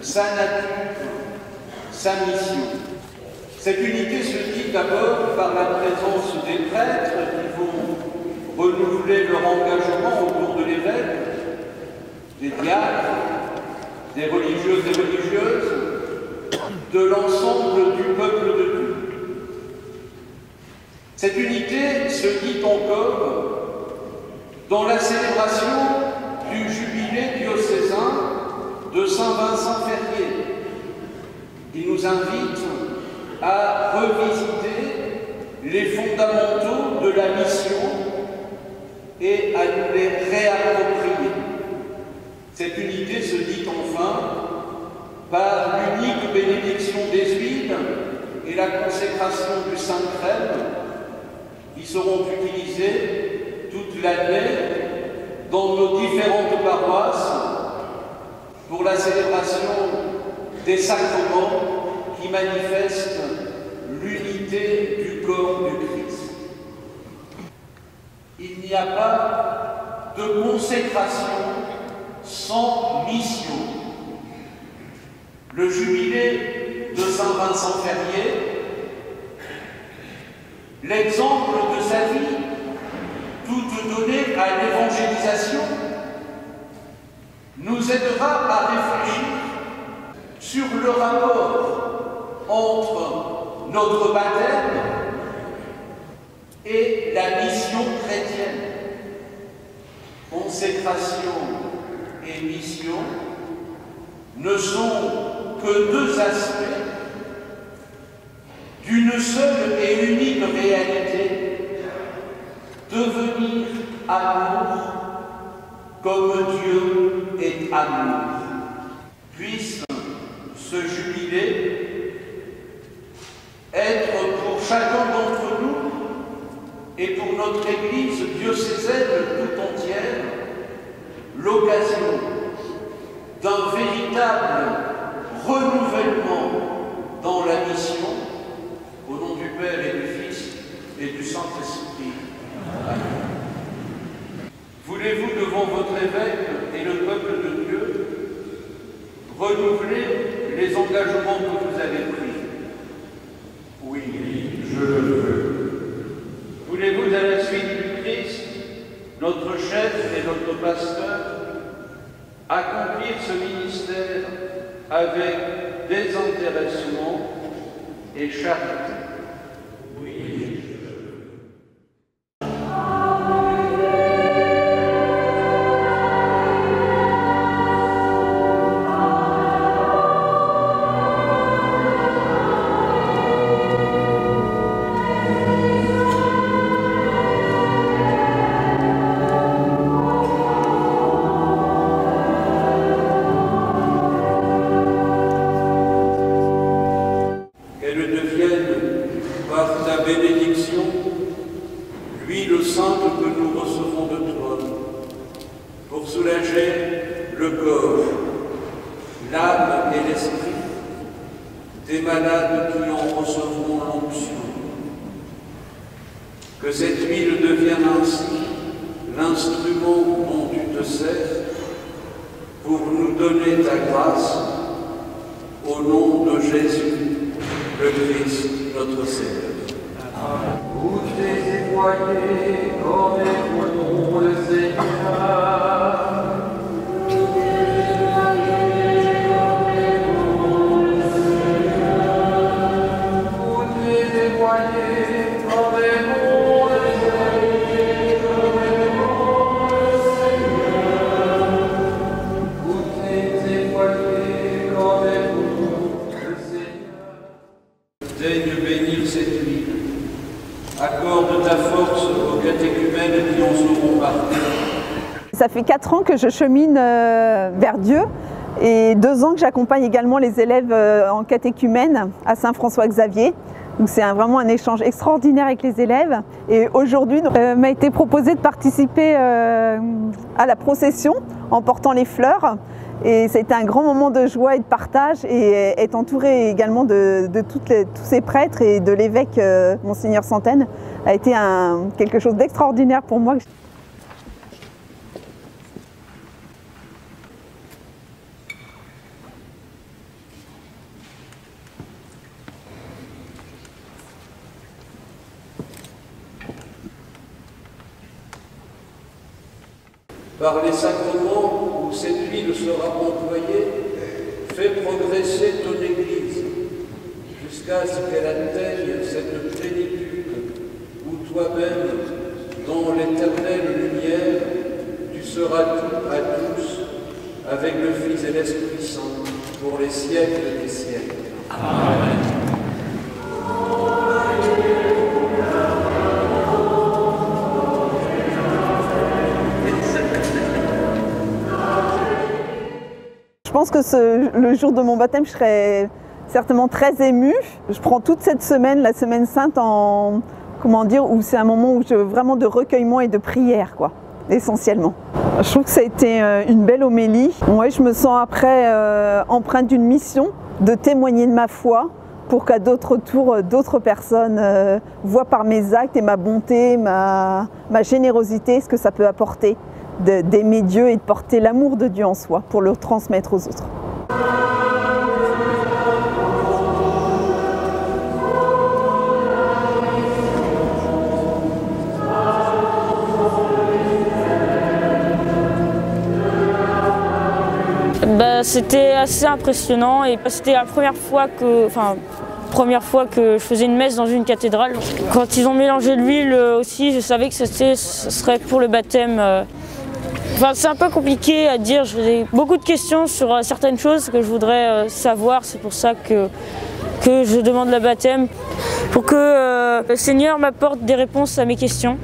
sa nature, sa mission. Cette unité se dit d'abord par la présence des prêtres qui vont renouveler leur engagement autour de l'évêque, des diacres, des religieuses et religieuses, de l'ensemble du peuple de Dieu. Cette unité se dit encore dans la célébration du jubilé diocésain de Saint-Vincent-Ferrier, qui nous invite à revisiter les fondamentaux de la mission et à nous les réapproprier. Cette unité se dit enfin par l'unique bénédiction des huiles et la consécration du Saint-Crème, qui seront utilisés toute l'année dans nos différentes paroisses pour la célébration des sacrements qui manifestent l'unité du corps du Christ. Il n'y a pas de consécration sans mission. Le jubilé de Saint-Vincent-Ferrier, l'exemple de sa vie, toute donnée à l'évangélisation, nous aidera à réfléchir sur le rapport entre notre baptême et la mission chrétienne. Consécration et mission ne sont que deux aspects d'une seule et unique réalité: devenir amour comme Dieu est amour. Puisse ce jubilé être pour chacun d'entre nous et pour notre Église diocésaine tout entière l'occasion d'un véritable renouvellement dans la mission, au nom du Père et du Fils et du Saint-Esprit. Amen. Voulez-vous, devant votre évêque et le peuple de Dieu, renouveler les engagements que vous avez pris? Oui, je le veux. Voulez-vous, à la suite du Christ, notre chef et notre pasteur, accomplir ce ministère avec désintéressement et charité? Oui. L'huile sainte que nous recevons de toi, pour soulager le corps, l'âme et l'esprit des malades qui en recevront l'onction. Que cette huile devienne ainsi l'instrument dont tu te sers pour nous donner ta grâce, au nom de Jésus, le Christ, notre Seigneur. Vous témoignez comme écoutons le Seigneur. Vous témoignez comme écoutons le Seigneur. Vous témoignez comme écoutons le Seigneur. Daigne bénir cette huile. Accorde ta force aux catéchumènes qui en seront partis. Ça fait 4 ans que je chemine vers Dieu et 2 ans que j'accompagne également les élèves en catéchumène à Saint-François-Xavier. Donc c'est vraiment un échange extraordinaire avec les élèves. Et aujourd'hui, m'a été proposé de participer à la procession en portant les fleurs. Et c'était un grand moment de joie et de partage, et être entouré également de tous ces prêtres et de l'évêque Monseigneur Santaine a été quelque chose d'extraordinaire pour moi. par les sacrements où cette huile sera employée, fais progresser ton Église jusqu'à ce qu'elle atteigne cette plénitude où toi-même, dans l'éternelle lumière, tu seras tout à tous avec le Fils et l'Esprit Saint pour les siècles des siècles. Amen. Je pense que le jour de mon baptême, je serai certainement très émue. Je prends toute cette semaine, la semaine sainte, où c'est un moment vraiment de recueillement et de prière, quoi, essentiellement. Je trouve que ça a été une belle homélie. Ouais, je me sens après empreinte d'une mission de témoigner de ma foi pour qu'à d'autres tours, d'autres personnes voient par mes actes et ma bonté, ma générosité, ce que ça peut apporter d'aimer Dieu et de porter l'amour de Dieu en soi pour le transmettre aux autres. C'était assez impressionnant et c'était la première fois que je faisais une messe dans une cathédrale. Quand ils ont mélangé l'huile aussi, je savais que ce serait pour le baptême. C'est un peu compliqué à dire, j'ai beaucoup de questions sur certaines choses que je voudrais savoir, c'est pour ça que je demande le baptême, pour que le Seigneur m'apporte des réponses à mes questions.